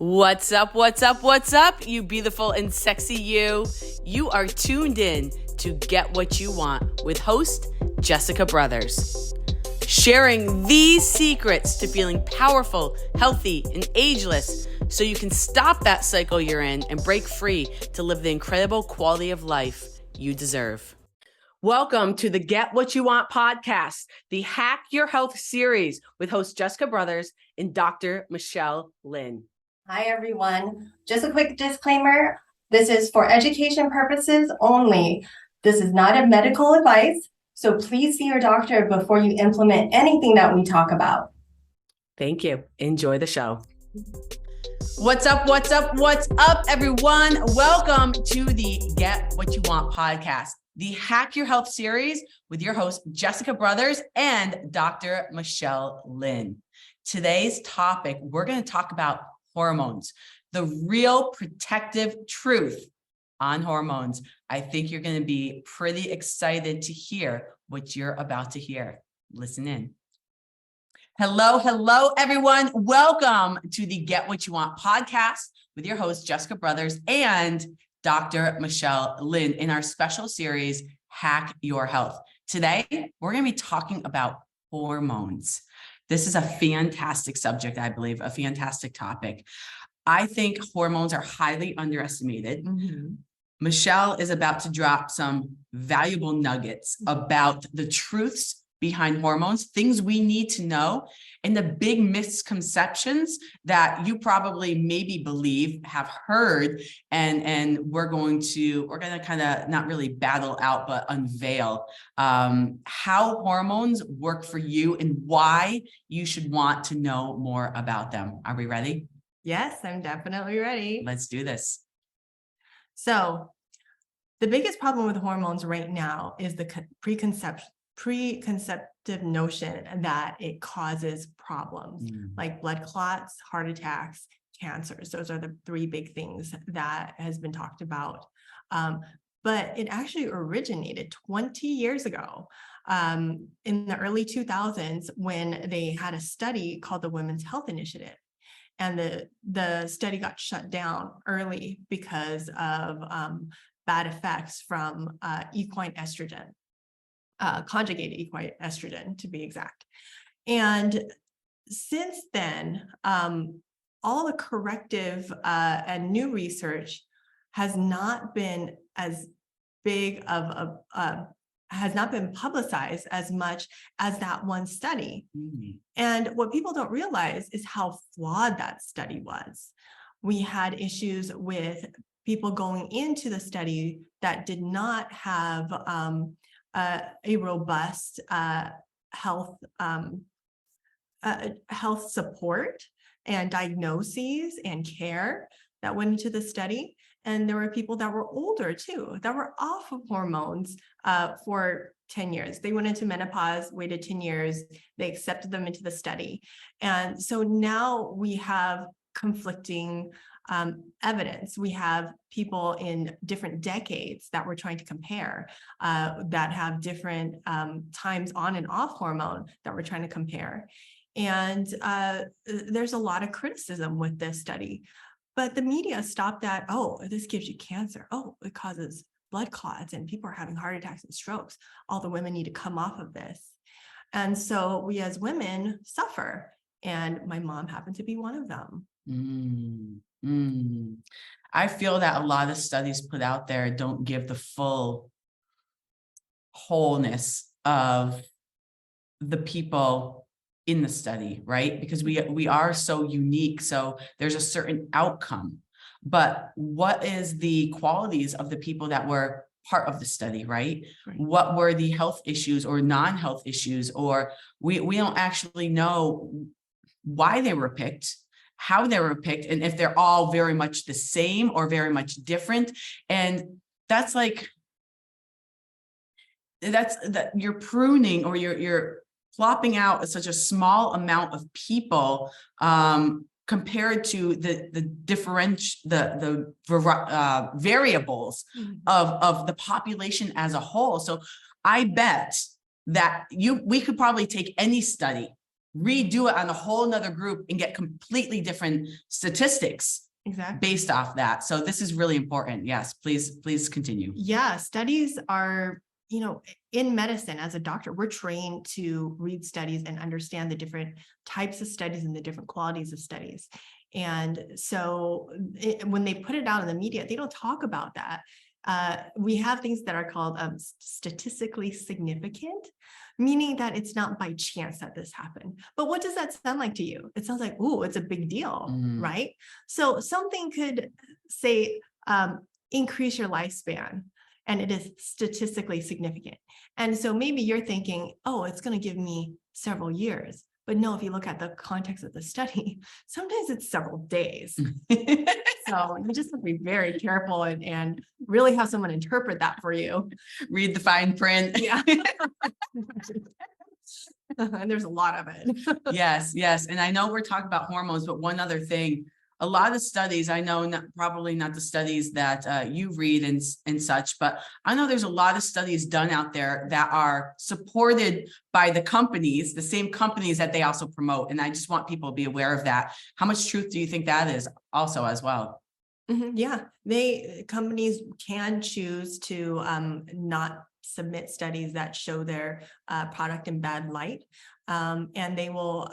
What's up, what's up, what's up, you beautiful and sexy you? You are tuned in to Get What You Want with host Jessica Brothers. Sharing these secrets to feeling powerful, healthy, and ageless so you can stop that cycle you're in and break free to live the incredible quality of life you deserve. Welcome to the Get What You Want podcast, the Hack Your Health series with host Jessica Brothers and Dr. Michelle Lynn. Hi, everyone. Just a quick disclaimer. This is for education purposes only. This is not a medical advice, so please see your doctor before you implement anything that we talk about. Thank you. Enjoy the show. What's up, what's up, what's up, everyone? Welcome to the Get What You Want podcast, the Hack Your Health series with your host, Jessica Brothers and Dr. Michelle Lynn. Today's topic, we're going to talk about hormones, the real protective truth on hormones. I think you're going to be pretty excited to hear what you're about to hear. Listen in. Hello, everyone. Welcome to the Get What You Want podcast with your host, Jessica Brothers and Dr. Michelle Lynn in our special series, Hack Your Health. Today, we're going to be talking about hormones. This is a fantastic subject, I believe, a fantastic topic. I think hormones are highly underestimated. Michelle is about to drop some valuable nuggets about the truths behind hormones, things we need to know, and the big misconceptions that you probably maybe believe, have heard, and we're going to kind of not really battle out, but unveil how hormones work for you and why you should want to know more about them. Are we ready? Yes, I'm definitely ready. Let's do this. So the biggest problem with hormones right now is the preconceptive notion that it causes problems like blood clots, heart attacks, cancers. Those are the three big things that has been talked about. But it actually originated 20 years ago in the early 2000s when they had a study called the Women's Health Initiative. And the study got shut down early because of bad effects from equine estrogen. Conjugated equine estrogen, to be exact. And since then, all the corrective and new research has not been as big of has not been publicized as much as that one study. And what people don't realize is how flawed that study was. We had issues with people going into the study that did not have a robust health support and diagnoses and care that went into the study. And there were people that were older too, that were off of hormones for 10 years. They went into menopause, waited 10 years, they accepted them into the study. And so now we have conflicting evidence. We have people in different decades that we're trying to compare that have different times on and off hormone that we're trying to compare. And there's a lot of criticism with this study, but the media stopped at, oh, this gives you cancer. Oh, it causes blood clots and people are having heart attacks and strokes. All the women need to come off of this. And so we as women suffer. And my mom happened to be one of them. I feel that a lot of studies put out there don't give the full wholeness of the people in the study, right? Because we are so unique. So there's a certain outcome, but what is the qualities of the people that were part of the study, right? What were the health issues or non-health issues, or we don't actually know why they were picked, how they were picked, and if they're all very much the same or very much different. And that's that you're pruning, or you're plopping out such a small amount of people compared to the variables of the population as a whole. So I bet that we could probably take any study redo it on a whole nother group and get completely different statistics Exactly. based off that. So this is really important. Yes, please continue. Yeah, studies are, in medicine as a doctor, we're trained to read studies and understand the different types of studies and the different qualities of studies. And so when they put it out in the media, they don't talk about that. We have things that are called statistically significant, meaning that it's not by chance that this happened. But what does that sound like to you? It sounds like, oh, it's a big deal, right? So something could say, increase your lifespan, and it is statistically significant. And so maybe you're thinking, oh, it's going to give me several years. But no, if you look at the context of the study, sometimes it's several days. So you just have to be very careful and really have someone interpret that for you. Read the fine print. Yeah. And there's a lot of it. Yes. And I know we're talking about hormones, but one other thing, a lot of studies, I know probably not the studies that you read and such, but I know there's a lot of studies done out there that are supported by the companies, the same companies that they also promote. And I just want people to be aware of that. How much truth do you think that is also as well? Yeah, companies can choose to not submit studies that show their product in bad light, and they will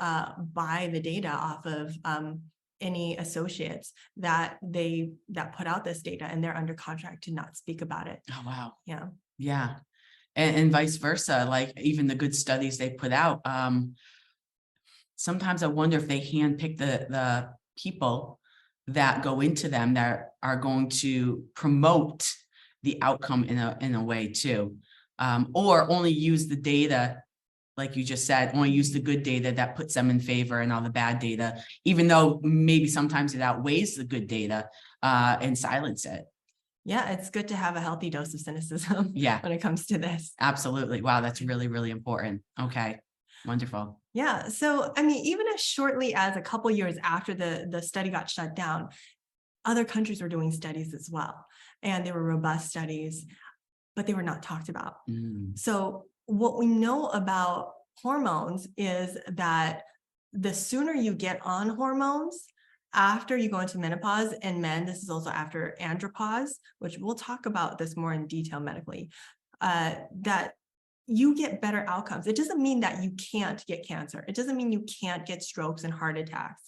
buy the data off of any associates that put out this data, and they're under contract to not speak about it. Oh, wow. Yeah. And vice versa, like even the good studies they put out. Sometimes I wonder if they handpick the people that go into them that are going to promote the outcome in a way too, or only use the data, like you just said, only use the good data that puts them in favor and all the bad data, even though maybe sometimes it outweighs the good data, and silence it. Yeah, it's good to have a healthy dose of cynicism. Yeah, when it comes to this. Absolutely. Wow, that's really, really important. Okay, wonderful. Yeah. So, I mean, even as shortly as a couple years after the study got shut down, other countries were doing studies as well. And they were robust studies, but they were not talked about. So what we know about hormones is that the sooner you get on hormones, after you go into menopause, and men, this is also after andropause, which we'll talk about this more in detail medically, that you get better outcomes. It doesn't mean that you can't get cancer. It doesn't mean you can't get strokes and heart attacks.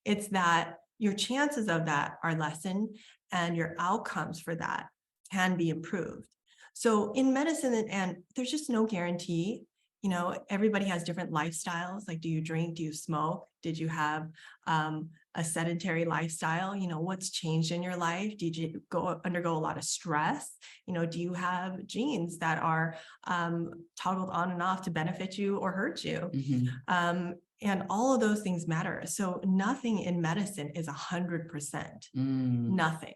It's that your chances of that are lessened and your outcomes for that can be improved. So in medicine, and there's just no guarantee, everybody has different lifestyles. Like, do you drink? Do you smoke? Did you have a sedentary lifestyle? What's changed in your life? Did you undergo a lot of stress? Do you have genes that are toggled on and off to benefit you or hurt you? And all of those things matter. So nothing in medicine is 100%. Nothing.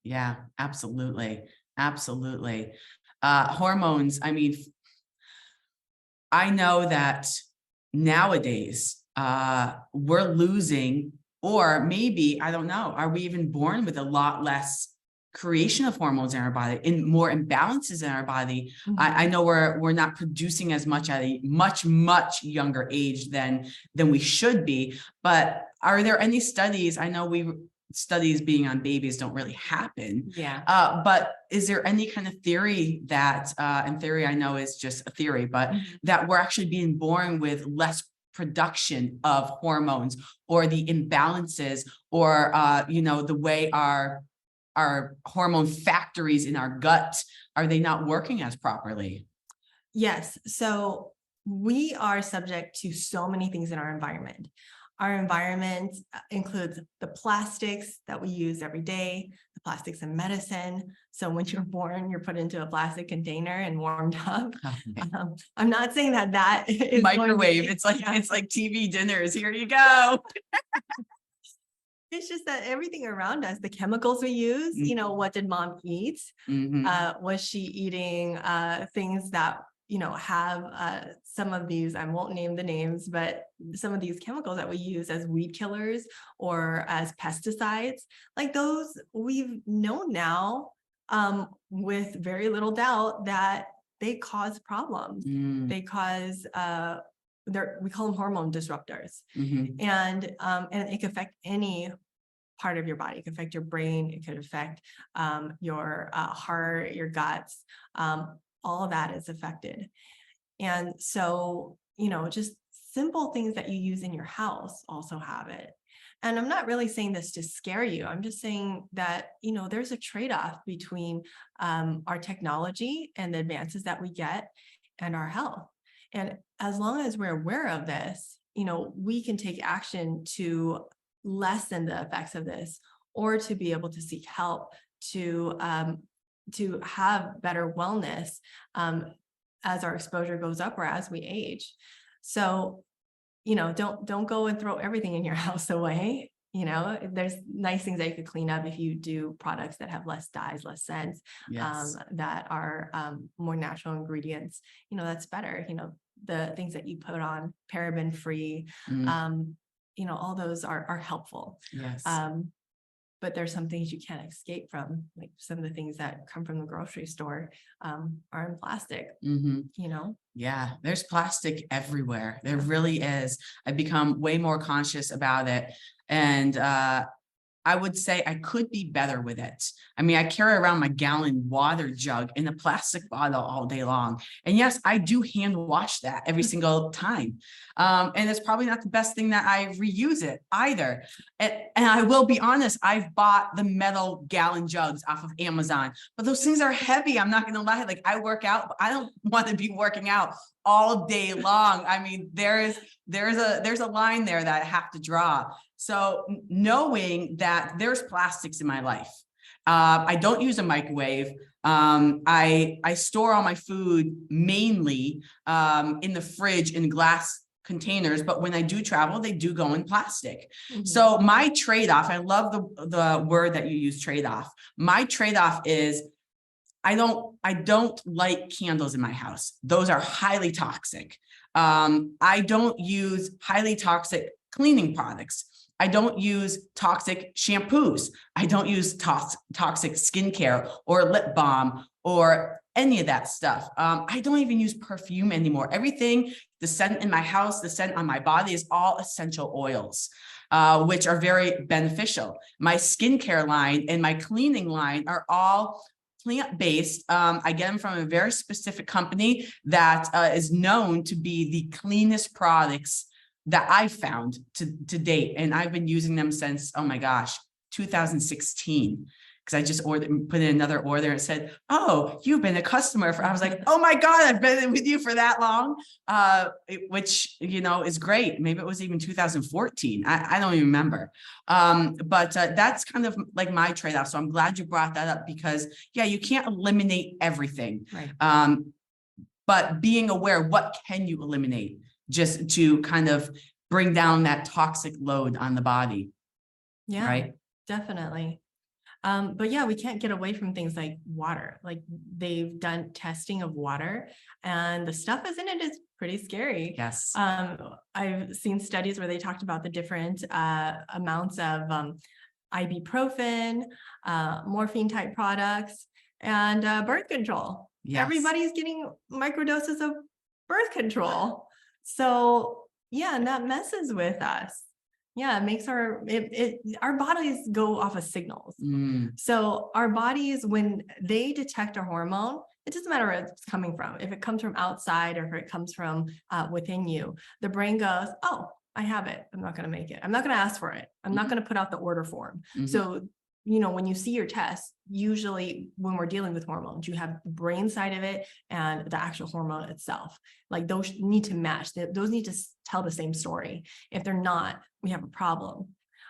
Yeah, absolutely. Hormones. I mean, I know that nowadays we're losing, or maybe, I don't know, are we even born with a lot less creation of hormones in our body, and more imbalances in our body? I know we're not producing as much at a much younger age than we should be, but are there any studies? I know studies being on babies don't really happen. Yeah. But is there any kind of theory that, in theory, I know is just a theory, but that we're actually being born with less production of hormones, or the imbalances, or, the way our hormone factories in our gut, are they not working as properly? Yes. So we are subject to so many things in our environment. Our environment includes the plastics that we use every day, the plastics in medicine. So when you're born, you're put into a plastic container and warmed up. I'm not saying that is microwave. It's like TV dinners. Here you go. It's just that everything around us, the chemicals we use, what did mom eat? Was she eating things that have some of these, I won't name the names, but some of these chemicals that we use as weed killers or as pesticides, like those, we've known now with very little doubt that they cause problems. They cause we call them hormone disruptors. Mhm. And it can affect any part of your body. It can affect your brain. It could affect your heart, your guts. All of that is affected. And so, just simple things that you use in your house also have it. And I'm not really saying this to scare you. I'm just saying that, there's a trade-off between our technology and the advances that we get and our health. And as long as we're aware of this, we can take action to lessen the effects of this, or to be able to seek help to have better wellness as our exposure goes up or as we age. So, don't go and throw everything in your house away. There's nice things that you could clean up if you do products that have less dyes, less scents, Yes. that are more natural ingredients. That's better. The things that you put on, paraben free, Mm. All those are helpful. Yes. But there's some things you can't escape from, like some of the things that come from the grocery store are in plastic. Mhm. Yeah, there's plastic everywhere. There really is. I've become way more conscious about it. And I would say I could be better with it. I mean, I carry around my gallon water jug in a plastic bottle all day long. And yes, I do hand wash that every single time. And it's probably not the best thing that I reuse it either. And I will be honest, I've bought the metal gallon jugs off of Amazon, but those things are heavy. I'm not going to lie. Like, I work out, but I don't want to be working out all day long. I mean, there's a line there that I have to draw. So knowing that there's plastics in my life, I don't use a microwave. I store all my food mainly in the fridge in glass containers, but when I do travel, they do go in plastic. Mm-hmm. So my trade-off, I love the word that you use, trade-off. My trade-off is I don't light candles in my house. Those are highly toxic. I don't use highly toxic cleaning products. I don't use toxic shampoos. I don't use toxic skincare or lip balm or any of that stuff. I don't even use perfume anymore. Everything, the scent in my house, the scent on my body is all essential oils, which are very beneficial. My skincare line and my cleaning line are all plant-based. I get them from a very specific company that is known to be the cleanest products that I've found to date. And I've been using them since, oh my gosh, 2016. Because I just put in another order and said, oh, you've been a customer for, I was like, oh my God, I've been with you for that long, which, is great. Maybe it was even 2014. I don't even remember. But that's kind of like my trade-off. So I'm glad you brought that up because, yeah, you can't eliminate everything. Right. But being aware, what can you eliminate just to kind of bring down that toxic load on the body? Yeah, right. Definitely. But yeah, we can't get away from things like water. Like, they've done testing of water and the stuff is in it is pretty scary. Yes. I've seen studies where they talked about the different amounts of ibuprofen, morphine type products, and birth control. Yes. Everybody's getting microdoses of birth control. So yeah, and that messes with us. Yeah, it makes our bodies go off of signals. So our bodies, when they detect a hormone, it doesn't matter where it's coming from. If it comes from outside or if it comes from within you, the brain goes, oh, I have it. I'm not going to make it. I'm not going to ask for it. I'm not going to put out the order form. So, when you see your test, usually when we're dealing with hormones, you have the brain side of it and the actual hormone itself. Like, those need to match. Those need to tell the same story. If they're not, we have a problem.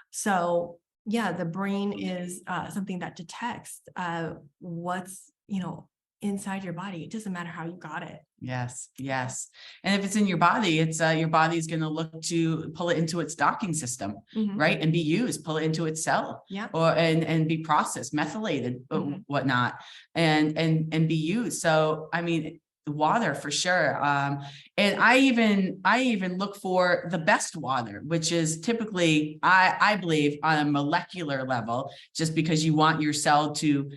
So yeah, the brain is something that detects what's, inside your body. It doesn't matter how you got it. Yes. Yes. And if it's in your body, it's your body's going to look to pull it into its docking system, right? And be used, pull it into its cell, and be processed, methylated, whatnot, and be used. So, I mean, water for sure. And I even look for the best water, which is typically, I believe, on a molecular level, just because you want your cell to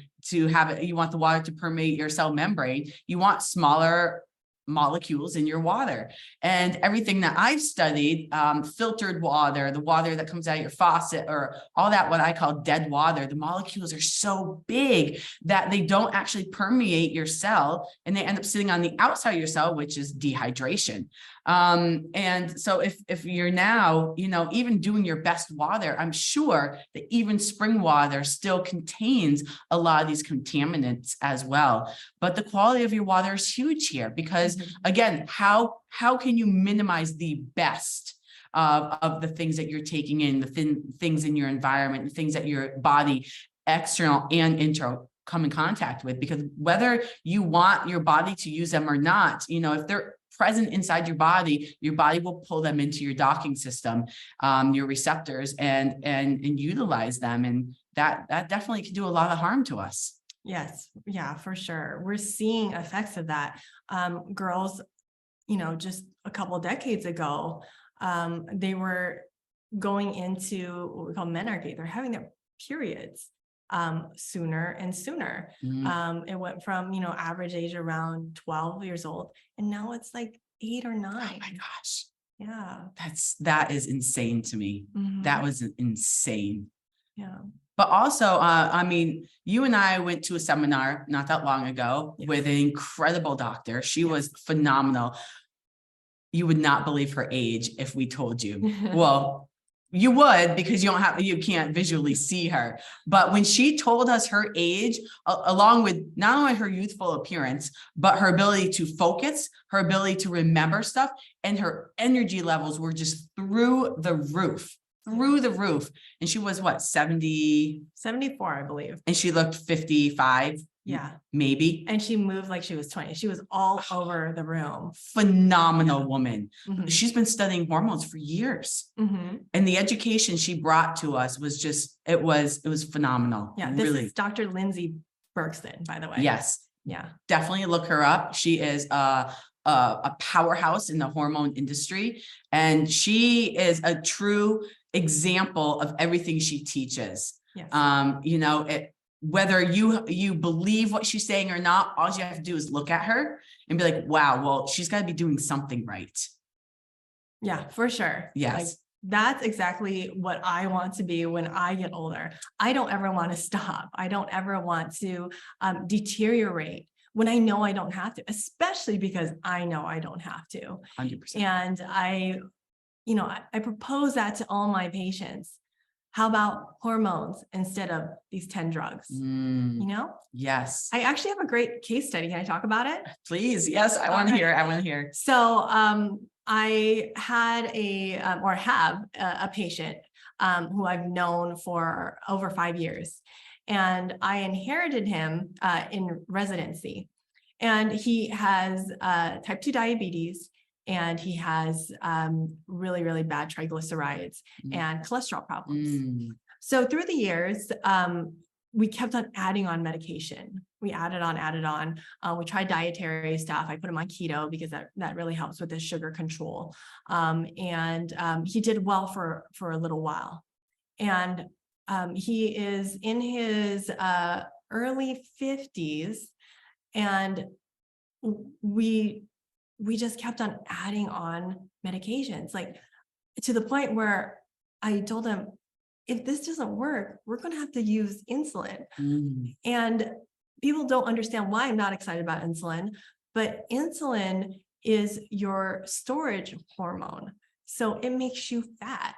have it, you want the water to permeate your cell membrane. You want smaller molecules in your water. And everything that I've studied, filtered water, the water that comes out of your faucet, or all that, what I call dead water, the molecules are so big that they don't actually permeate your cell, and they end up sitting on the outside of your cell, which is dehydration. And so if you're now, even doing your best water, I'm sure that even spring water still contains a lot of these contaminants as well. But the quality of your water is huge here, because again, how can you minimize the best of the things that you're taking in, the things in your environment, the things that your body, external and internal, come in contact with? Because whether you want your body to use them or not, if they're present inside your body will pull them into your docking system, your receptors, and utilize them. And that definitely can do a lot of harm to us. Yes. Yeah, for sure. We're seeing effects of that. Girls, just a couple of decades ago, they were going into what we call menarche. They're having their periods sooner and sooner. It went from, average age around 12 years old, and now it's like 8 or 9. Oh my gosh. Yeah. That is insane to me. That was insane. Yeah. But also, you and I went to a seminar not that long ago with an incredible doctor. She was phenomenal. You would not believe her age if we told you. Well, you would, because you can't visually see her. But when she told us her age, along with not only her youthful appearance, but her ability to focus, her ability to remember stuff, and her energy levels were just through the roof. And she was what, 74, I believe. And she looked 55. Yeah. Maybe. And she moved like she was 20. She was all over the room. Phenomenal woman. She's been studying hormones for years. And the education she brought to us was just, it was phenomenal. Yeah. This is Dr. Lindsay Berkson, by the way. Yes. Yeah. Definitely look her up. She is a powerhouse in the hormone industry, and she is a true example of everything she teaches. Yes. Whether you believe what she's saying or not, all you have to do is look at her and be like, wow, well, she's got to be doing something right. Yeah, for sure. Yes. Like, that's exactly what I want to be when I get older. I don't ever want to stop. I don't ever want to deteriorate when I know I don't have to, especially because I know I don't have to. 100%. And I propose that to all my patients. How about hormones instead of these 10 drugs? Yes. I actually have a great case study. Can I talk about it? Please. Yes. I want to hear. I want to hear. So I had have a patient who I've known for over 5 years. And I inherited him in residency. And he has type 2 diabetes. And he has really, really bad triglycerides and cholesterol problems. So through the years, we kept on adding on medication. We added on. We tried dietary stuff. I put him on keto because that really helps with his sugar control. And he did well for a little while. And he is in his early 50s. And we just kept on adding on medications, like to the point where I told him, if this doesn't work, we're going to have to use insulin. And people don't understand why I'm not excited about insulin, but insulin is your storage hormone. So it makes you fat,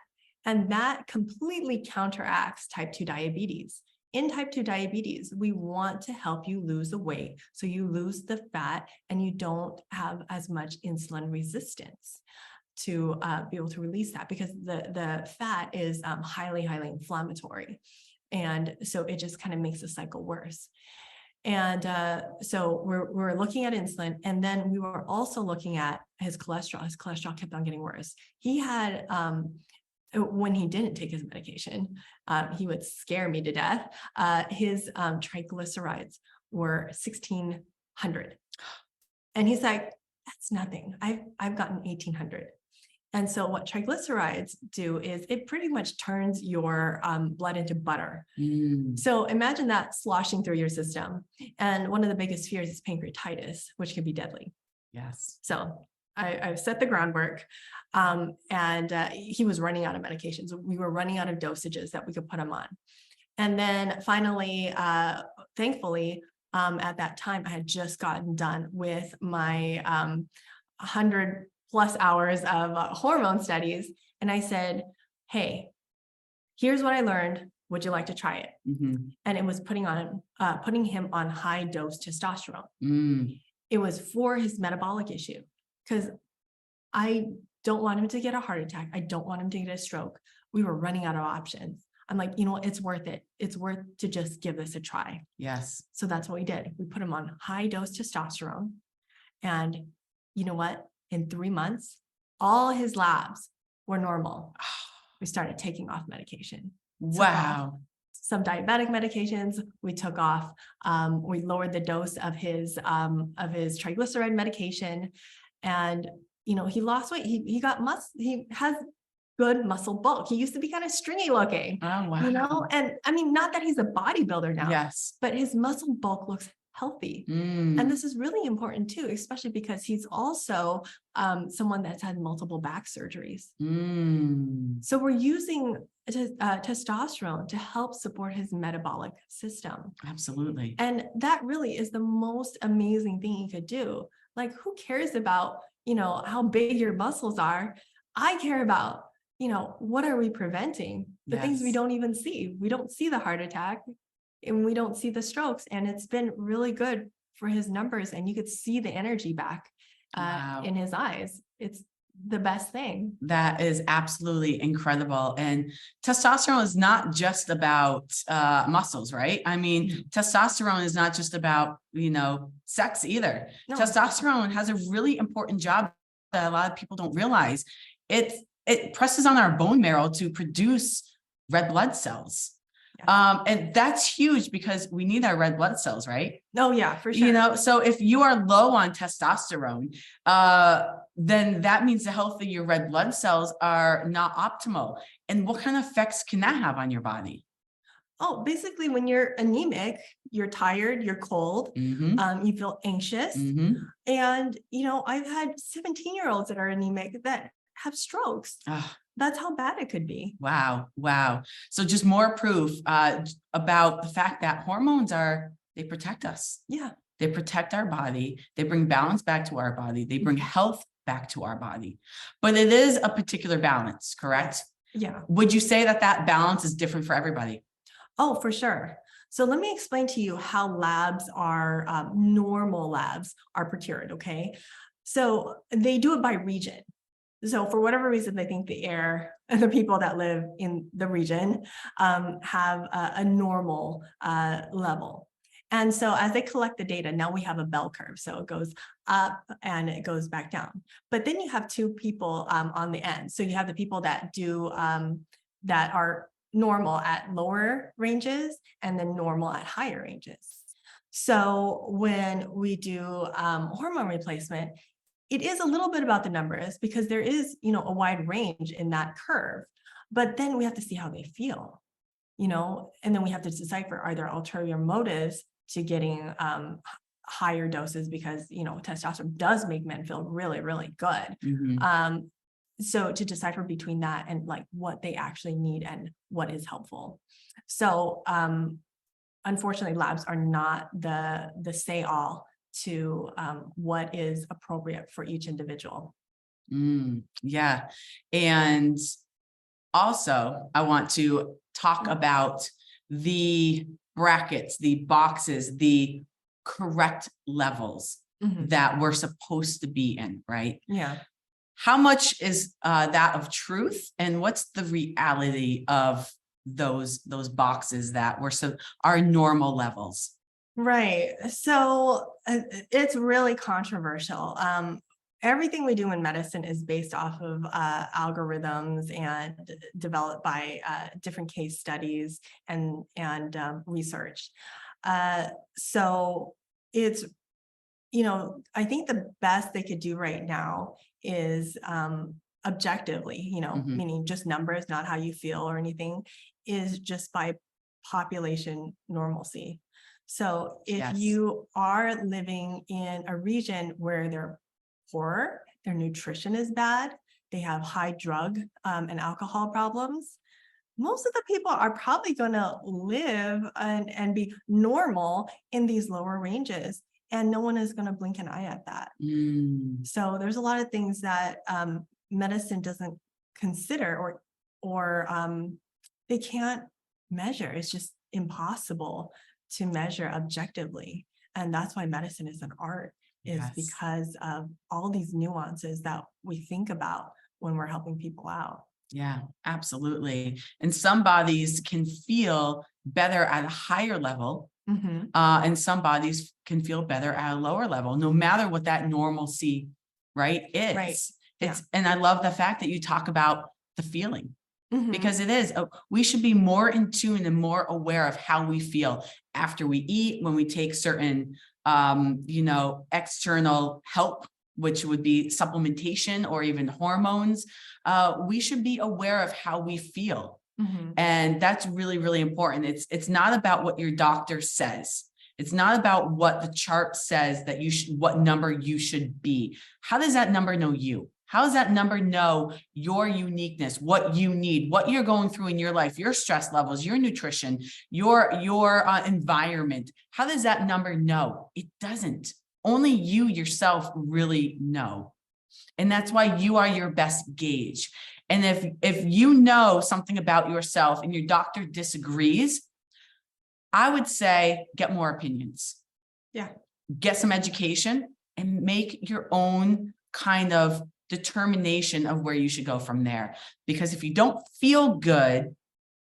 and that completely counteracts type 2 diabetes. In type 2 diabetes, we want to help you lose the weight so you lose the fat and you don't have as much insulin resistance to be able to release that, because the fat is highly inflammatory. And so it just kind of makes the cycle worse. And so we're looking at insulin, and then we were also looking at his cholesterol. His cholesterol kept on getting worse. He had when he didn't take his medication, he would scare me to death. His triglycerides were 1,600. And he's like, that's nothing. I've gotten 1,800. And so what triglycerides do is it pretty much turns your blood into butter. So imagine that sloshing through your system. And one of the biggest fears is pancreatitis, which can be deadly. Yes. So I set the groundwork, and he was running out of medications. We were running out of dosages that we could put him on. And then finally, thankfully, at that time, I had just gotten done with my 100+ hours of hormone studies. And I said, hey, here's what I learned. Would you like to try it? And it was putting him on high dose testosterone. It was for his metabolic issue, because I don't want him to get a heart attack. I don't want him to get a stroke. We were running out of options. I'm like, you know what? It's worth it. It's worth to just give this a try. Yes. So that's what we did. We put him on high dose testosterone. And you know what? In 3 months, all his labs were normal. We started taking off medication. Wow. Some diabetic medications we took off. We lowered the dose of his triglyceride medication, and he lost weight. He got he has good muscle bulk. He used to be kind of stringy looking. Oh, wow. And I mean, not that he's a bodybuilder now. Yes. But his muscle bulk looks healthy. And this is really important too, especially because he's also someone that's had multiple back surgeries. So we're using testosterone to help support his metabolic system. Absolutely. And that really is the most amazing thing you could do. Like, who cares about, how big your muscles are? I care about, what are we preventing? The things we don't even see. We don't see the heart attack, and we don't see the strokes. And it's been really good for his numbers. And you could see the energy back in his eyes. It's the best thing. That is absolutely incredible. And testosterone is not just about muscles, right? I mean, testosterone is not just about, sex either. No. Testosterone has a really important job that a lot of people don't realize. It presses on our bone marrow to produce red blood cells. And that's huge because we need our red blood cells, right? Oh yeah, for sure. So if you are low on testosterone, then that means the health of your red blood cells are not optimal. And what kind of effects can that have on your body? Oh, basically when you're anemic, you're tired, you're cold, you feel anxious. And, I've had 17-year-olds that are anemic that have strokes. That's how bad it could be. Wow. Wow. So just more proof about the fact that hormones they protect us. Yeah. They protect our body. They bring balance back to our body. They bring health back to our body. But it is a particular balance, correct? Yeah. Would you say that balance is different for everybody? Oh, for sure. So let me explain to you how labs are, normal labs are procured, okay? So they do it by region. So for whatever reason, they think the people that live in the region have a normal level. And so as they collect the data, now we have a bell curve. So it goes up and it goes back down. But then you have two people on the end. So you have the people that do that are normal at lower ranges and then normal at higher ranges. So when we do hormone replacement, it is a little bit about the numbers because there is, a wide range in that curve, but then we have to see how they feel, and then we have to decipher, are there ulterior motives to getting higher doses because, testosterone does make men feel really, really good. So to decipher between that and like what they actually need and what is helpful. So unfortunately, labs are not the say all to what is appropriate for each individual. Yeah. And also, I want to talk about the brackets, the boxes, the correct levels that we're supposed to be in, right? Yeah. How much is that of truth? And what's the reality of those boxes that are normal levels? Right. So it's really controversial. Everything we do in medicine is based off of algorithms and developed by different case studies and research. So it's, I think the best they could do right now is objectively, meaning just numbers, not how you feel or anything, is just by population normalcy. So if you are living in a region where there are poor, their nutrition is bad, they have high drug and alcohol problems, most of the people are probably going to live and be normal in these lower ranges. And no one is going to blink an eye at that. So there's a lot of things that medicine doesn't consider or they can't measure. It's just impossible to measure objectively. And that's why medicine is an art, is because of all these nuances that we think about when we're helping people out. Yeah, absolutely. And some bodies can feel better at a higher level, and some bodies can feel better at a lower level, no matter what that normalcy, right, is. Right. And I love the fact that you talk about the feeling, because it is, we should be more in tune and more aware of how we feel after we eat, when we take certain, external help, which would be supplementation or even hormones. We should be aware of how we feel. And that's really, really important. It's not about what your doctor says. It's not about what the chart says that you should, what number you should be. How does that number know you? How does that number know your uniqueness, what you need, what you're going through in your life, your stress levels, your nutrition, your environment? How does that number know? It doesn't. Only you yourself really know. And that's why you are your best gauge. And if you know something about yourself and your doctor disagrees, I would say get more opinions. Yeah. Get some education and make your own kind of determination of where you should go from there. Because if you don't feel good,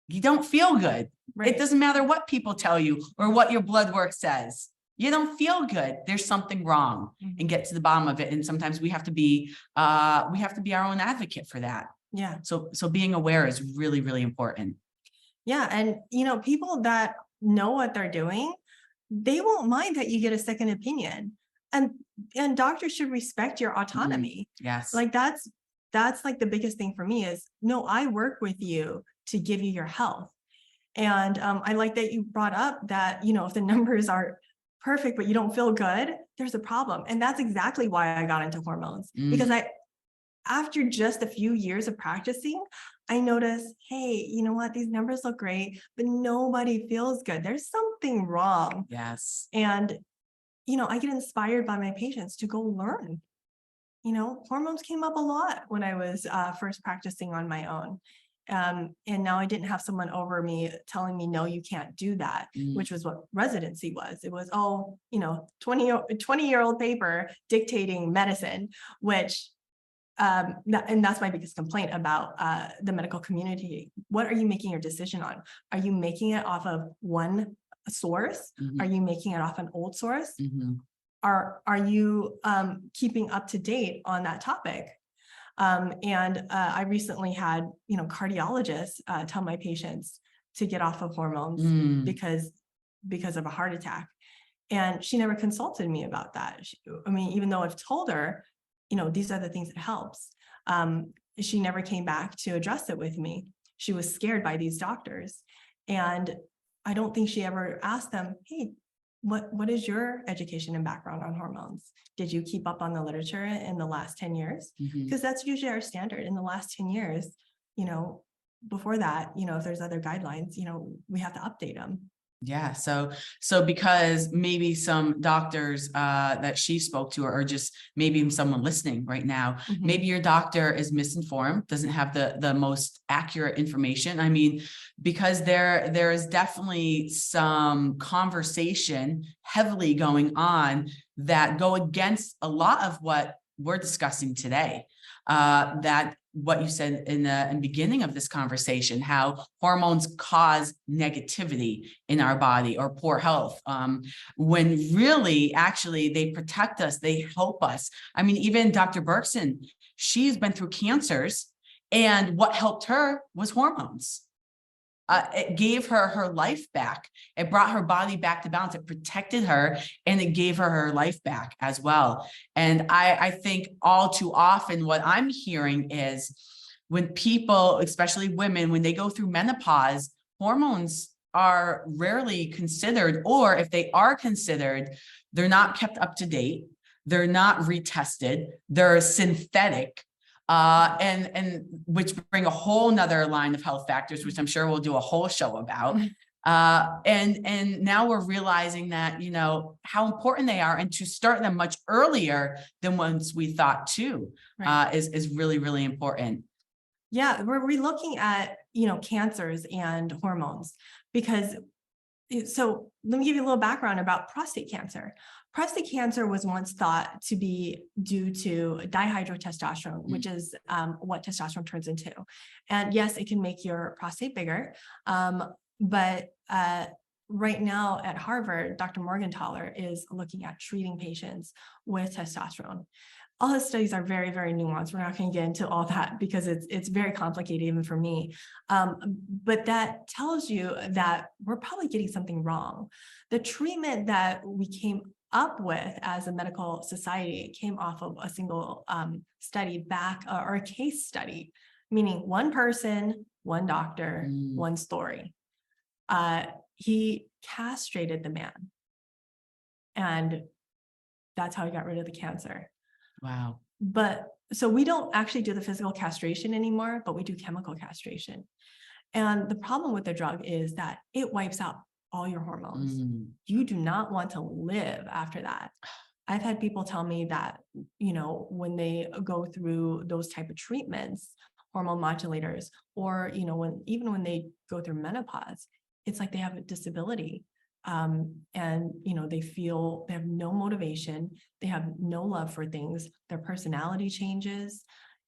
you don't feel good. Right. It doesn't matter what people tell you or what your blood work says. You don't feel good. There's something wrong, and get to the bottom of it. And sometimes we have to be our own advocate for that. Yeah. So being aware is really, really important. Yeah. And, people that know what they're doing, they won't mind that you get a second opinion, and doctors should respect your autonomy. Yes. Like that's like the biggest thing for me is, no, I work with you to give you your health. And I like that you brought up that, if the numbers are perfect, but you don't feel good, there's a problem. And that's exactly why I got into hormones, because after just a few years of practicing, I noticed, hey, you know what? These numbers look great, but nobody feels good. There's something wrong. Yes. And, I get inspired by my patients to go learn. Hormones came up a lot when I was first practicing on my own. And now I didn't have someone over me telling me, no, you can't do that, which was what residency was. It was, 20-year-old paper dictating medicine, which, and that's my biggest complaint about the medical community. What are you making your decision on? Are you making it off of one source? Are you making it off an old source? Are you keeping up to date on that topic? And I recently had, cardiologists tell my patients to get off of hormones because of a heart attack. And she never consulted me about that. Even though I've told her, these are the things that helps. She never came back to address it with me. She was scared by these doctors. And I don't think she ever asked them, hey, what is your education and background on hormones? Did you keep up on the literature in the last 10 years? Because that's usually our standard in the last 10 years. Before that, if there's other guidelines, we have to update them. Yeah. So because maybe some doctors that she spoke to, or just maybe someone listening right now, maybe your doctor is misinformed, doesn't have the most accurate information. Because there is definitely some conversation heavily going on that go against a lot of what we're discussing today. That what you said in the beginning of this conversation, how hormones cause negativity in our body or poor health, when really, actually, they protect us, they help us. Even Dr. Berkson, she's been through cancers, and what helped her was hormones. It gave her life back. It brought her body back to balance. It protected her, and it gave her life back as well. And I think all too often what I'm hearing is when people, especially women, when they go through menopause, hormones are rarely considered, or if they are considered, they're not kept up to date. They're not retested. They're synthetic. And which bring a whole nother line of health factors, which I'm sure we'll do a whole show about. And now we're realizing that, you know, how important they are, and to start them much earlier than once we thought too, Right. is really, really important. Yeah, we're looking at, you know, cancers and hormones, because so let me give you a little background about prostate cancer. Prostate cancer was once thought to be due to dihydrotestosterone, which is what testosterone turns into. And yes, it can make your prostate bigger. But right now at Harvard, Dr. Morgenthaler is looking at treating patients with testosterone. All his studies are very, very nuanced. We're not going to get into all that because it's very complicated even for me. But that tells you that we're probably getting something wrong. The treatment that we came up with as a medical society came off of a single study back, or a case study, meaning one person, one doctor, one story. He castrated the man, and that's how he got rid of the cancer. Wow. But so we don't actually do the physical castration anymore, but we do chemical castration. And the problem with the drug is that it wipes out all your hormones. You do not want to live after that. I've had people tell me that, you know, when they go through those type of treatments, hormone modulators, or, you know, even when they go through menopause, it's like they have a disability. And, you know, they feel they have no motivation, they have no love for things, their personality changes.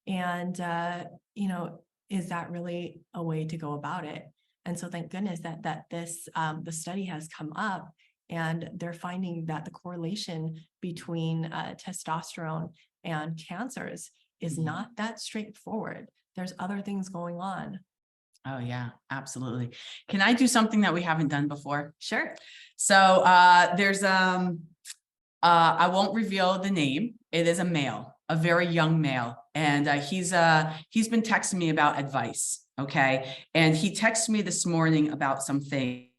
And, you know, is that really a way to go about it? And so thank goodness that this, the study has come up, and they're finding that the correlation between testosterone and cancers is not that straightforward. There's other things going on. Oh yeah, absolutely. Can I do something that we haven't done before? Sure. So there's I won't reveal the name. It is a male, a very young male, and he's been texting me about advice. Okay, and he texted me this morning about some things,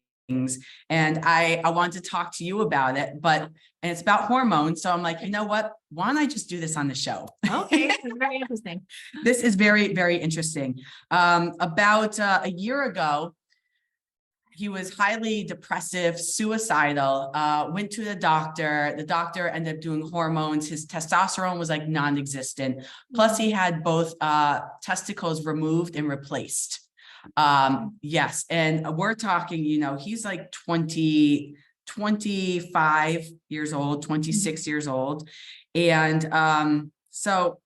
and I want to talk to you about it, and it's about hormones. So I'm like, you know what? Why don't I just do this on the show? Okay, this is very interesting. This is very, very interesting. About a year ago, he was highly depressive, suicidal, went to the doctor. The doctor ended up doing hormones. His testosterone was like non-existent. Plus he had both testicles removed and replaced. Yes. And we're talking, you know, he's like 25 years old, 26 years old. And so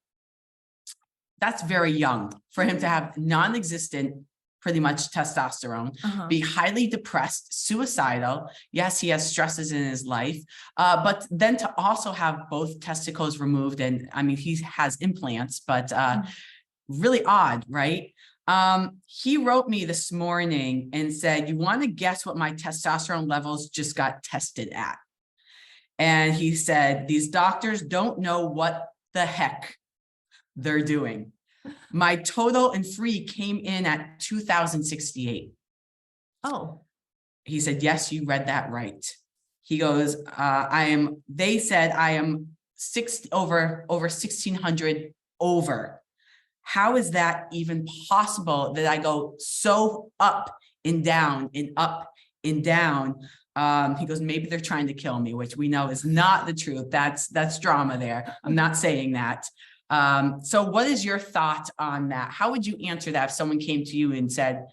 that's very young for him to have non-existent, pretty much testosterone, be highly depressed, suicidal. Yes, he has stresses in his life, but then to also have both testicles removed, and I mean, he has implants, but really odd, right? He wrote me this morning and said, you want to guess what my testosterone levels just got tested at? And he said, these doctors don't know what the heck they're doing. My total and free came in at 2,068. Oh. He said, yes, you read that right. He goes, they said I am over 1,600 over. How is that even possible that I go so up and down and up and down? He goes, maybe they're trying to kill me, which we know is not the truth. That's drama there. I'm not saying that. So what is your thought on that? How would you answer that if someone came to you and said,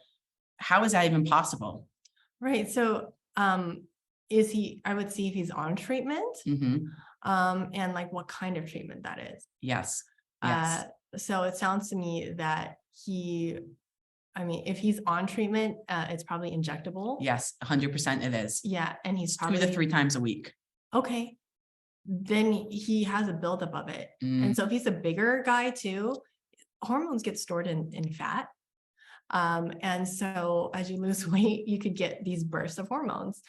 how is that even possible? Right. So I would see if he's on treatment, and like what kind of treatment that is. Yes. Yes. So it sounds to me that if he's on treatment, it's probably injectable. Yes, 100% it is. Yeah. And he's probably 2 to 3 times a week. Okay. Then he has a buildup of it. And so if he's a bigger guy too, hormones get stored in fat. And so as you lose weight, you could get these bursts of hormones.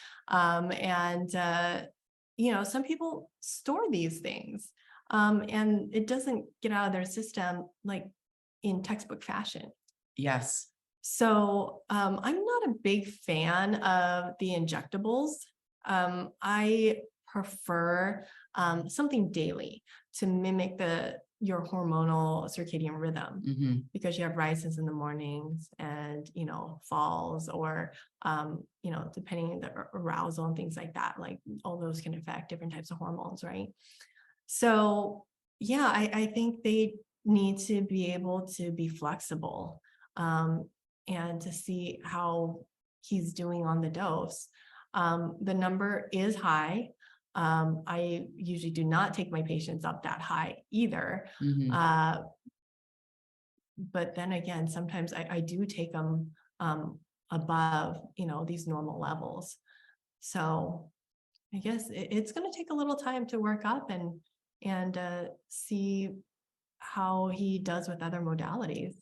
You know, some people store these things, and it doesn't get out of their system like in textbook fashion. Yes. So I'm not a big fan of the injectables. I prefer something daily to mimic your hormonal circadian rhythm, because you have rises in the mornings and, falls, or, depending on the arousal and things like that, like all those can affect different types of hormones, right? So yeah, I think they need to be able to be flexible, and to see how he's doing on the dose. The number is high. I usually do not take my patients up that high either. But then again, sometimes I do take them above, these normal levels. So I guess it's going to take a little time to work up and see how he does with other modalities.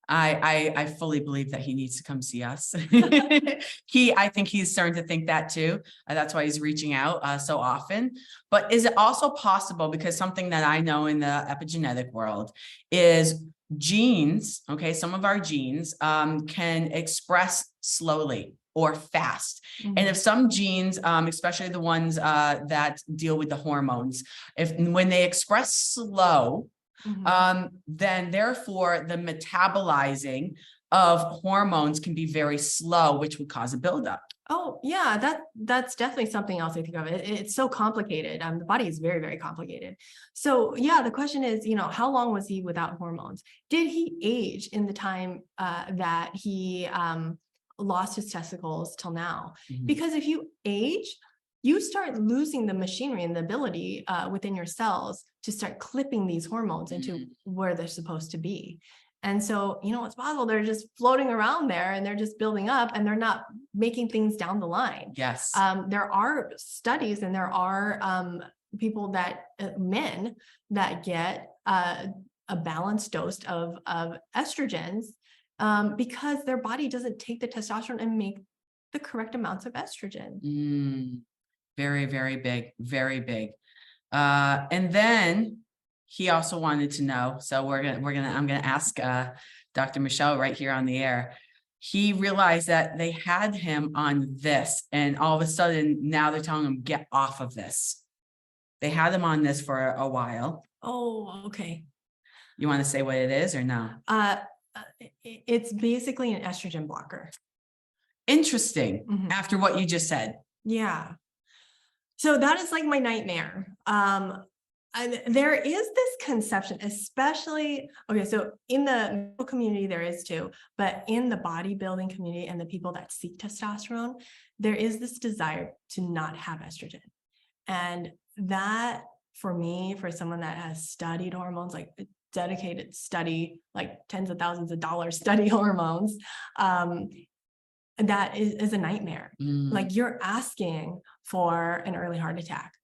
I fully believe that he needs to come see us. I think he's starting to think that too. That's why he's reaching out so often. But is it also possible, because something that I know in the epigenetic world is genes, okay, some of our genes can express slowly or fast. And if some genes, especially the ones that deal with the hormones, when they express slow, then therefore the metabolizing of hormones can be very slow, which would cause a buildup. Oh yeah, that's definitely something else I think of. It's so complicated. The body is very, very complicated. So yeah, the question is, how long was he without hormones? Did he age in the time that he lost his testicles till now? Because if you age, you start losing the machinery and the ability within your cells to start clipping these hormones into where they're supposed to be. And so, it's possible they're just floating around there and they're just building up and they're not making things down the line. Yes. There are studies and there are people men that get a balanced dose of estrogens because their body doesn't take the testosterone and make the correct amounts of estrogen. Very, very big, very big. And then he also wanted to know, so I'm gonna ask Dr. Michelle right here on the air. He realized that they had him on this, and all of a sudden now they're telling him, get off of this. They had him on this for a while. Oh, okay. You want to say what it is or no? It's basically an estrogen blocker. Interesting. After what you just said. Yeah. So that is like my nightmare. There is this conception, especially, okay, so in the medical community, there is too, but in the bodybuilding community and the people that seek testosterone, there is this desire to not have estrogen. And that, for me, for someone that has studied hormones, like dedicated study, like tens of thousands of dollars study hormones, that is a nightmare. Like, you're asking for an early heart attack.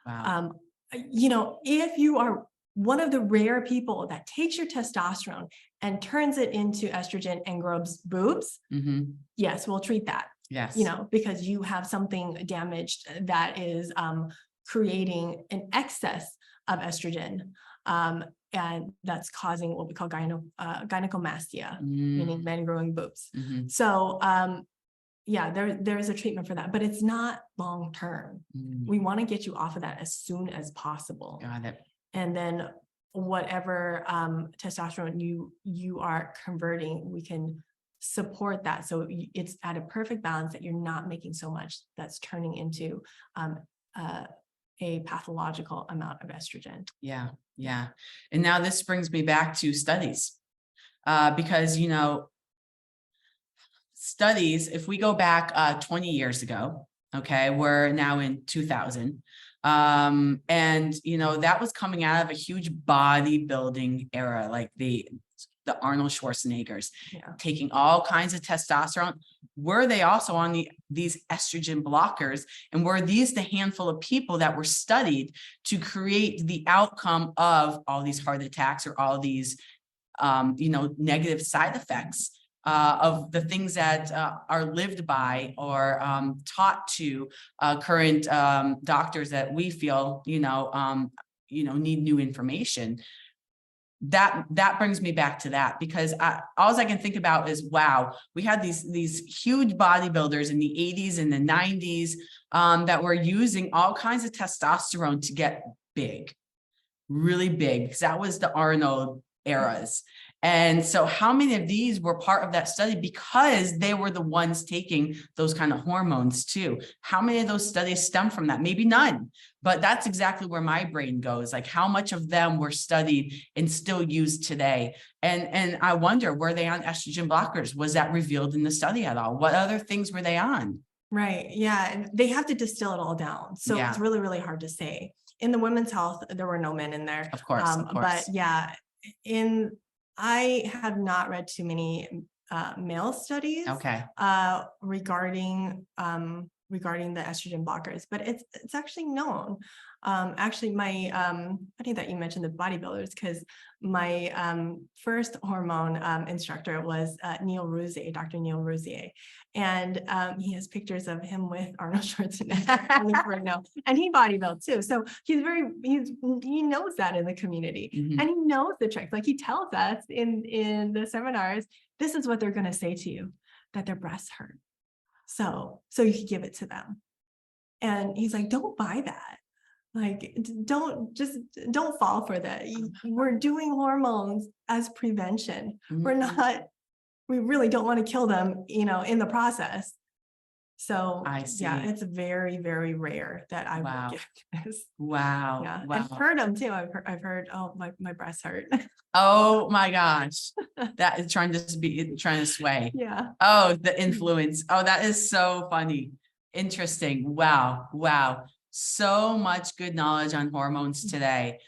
Wow. If you are one of the rare people that takes your testosterone and turns it into estrogen and grows boobs, yes, we'll treat that. Yes. Because you have something damaged that is creating an excess of estrogen. And that's causing what we call gynecomastia, meaning men growing boobs. So yeah, there's a treatment for that, but it's not long term. We want to get you off of that as soon as possible. Got it. And then whatever testosterone you are converting, we can support that. So it's at a perfect balance that you're not making so much that's turning into a pathological amount of estrogen. Yeah. Yeah. And now this brings me back to studies, because, studies, if we go back 20 years ago, okay, we're now in 2000. And, that was coming out of a huge bodybuilding era, like the Arnold Schwarzeneggers, taking all kinds of testosterone. Were they also on these estrogen blockers? And were these the handful of people that were studied to create the outcome of all these heart attacks or all these, negative side effects of the things that are lived by or taught to current doctors that we feel, need new information? that brings me back to that, because all I can think about is, wow, we had these huge bodybuilders in the 80s and the 90s that were using all kinds of testosterone to get big, really big, because that was the Arnold eras. And so how many of these were part of that study because they were the ones taking those kind of hormones too? How many of those studies stem from that? Maybe none, but that's exactly where my brain goes. Like, how much of them were studied and still used today? And I wonder, were they on estrogen blockers? Was that revealed in the study at all? What other things were they on? Right. Yeah. And they have to distill it all down. So Yeah. it's really, really hard to say. In the women's health, there were no men in there. Of course. But yeah, I have not read too many male studies Okay. regarding the estrogen blockers, but it's actually known. Actually, funny that you mentioned the bodybuilders, because my first hormone instructor was Dr. Neil Rouzier, and he has pictures of him with Arnold Schwarzenegger, and he bodybuilt too. So he knows that in the community, Mhm. and he knows the tricks. Like, he tells us in the seminars, this is what they're going to say to you, that their breasts hurt. So you can give it to them. And he's like, don't buy that. Like, don't fall for that. We're doing hormones as prevention. Mhm. We really don't want to kill them, in the process. So I see. yeah, it's very, very rare that I Wow. would give this. Wow. Yeah. Wow. I've heard them too. I've heard, oh, my breasts hurt. Oh my gosh. That is trying to sway. Yeah. Oh, the influence. Oh, that is so funny. Interesting. Wow. Wow. So much good knowledge on hormones today.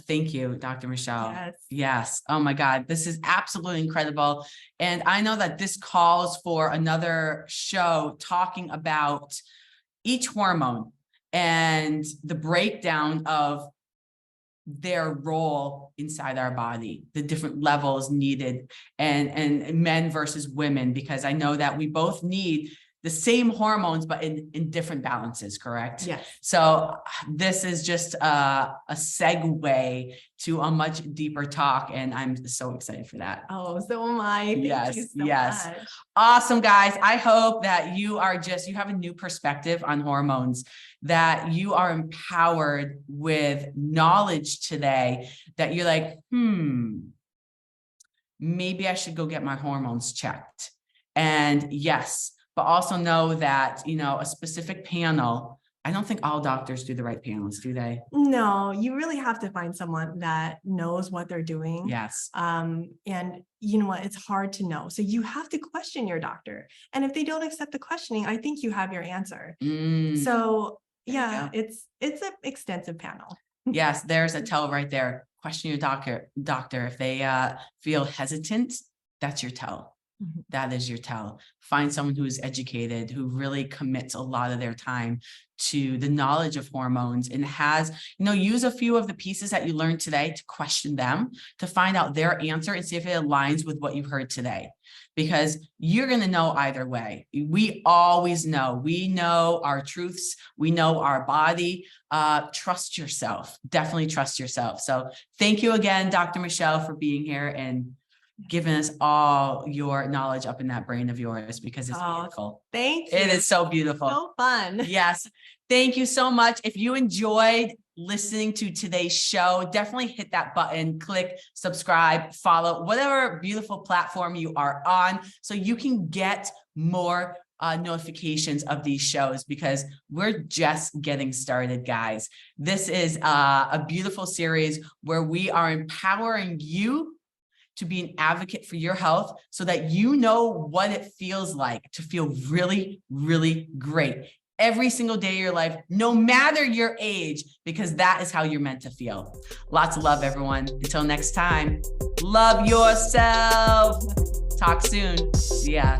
Thank you, Dr. Michelle. Yes. Yes. Oh my God. This is absolutely incredible. And I know that this calls for another show talking about each hormone and the breakdown of their role inside our body, the different levels needed, and men versus women, because I know that we both need the same hormones, but in different balances, correct? Yes. So this is just a segue to a much deeper talk, and I'm so excited for that. Oh, so am I. Thank Yes, you so yes. much. Awesome, guys. I hope that you have a new perspective on hormones, that you are empowered with knowledge today, that you're like, maybe I should go get my hormones checked. And yes, but also know that, a specific panel, I don't think all doctors do the right panels, do they? No, you really have to find someone that knows what they're doing. Yes. And you know what? It's hard to know. So you have to question your doctor. And if they don't accept the questioning, I think you have your answer. So yeah, it's an extensive panel. Yes, there's a tell right there. Question your doctor. If they feel hesitant, that's your tell. That is your tell. Find someone who is educated, who really commits a lot of their time to the knowledge of hormones, and has, use a few of the pieces that you learned today to question them, to find out their answer and see if it aligns with what you heard today. Because you're going to know either way. We always know. We know our truths. We know our body. Trust yourself. Definitely trust yourself. So thank you again, Dr. Michelle, for being here and giving us all your knowledge up in that brain of yours, because it's beautiful. Thank you. It is so beautiful. So fun. Yes. Thank you so much. If you enjoyed listening to today's show, definitely hit that button, click subscribe, follow, whatever beautiful platform you are on, so you can get more notifications of these shows, because we're just getting started, guys. This is a beautiful series where we are empowering you to be an advocate for your health, so that you know what it feels like to feel really, really great every single day of your life, no matter your age, because that is how you're meant to feel. Lots of love, everyone. Until next time, love yourself. Talk soon. See ya.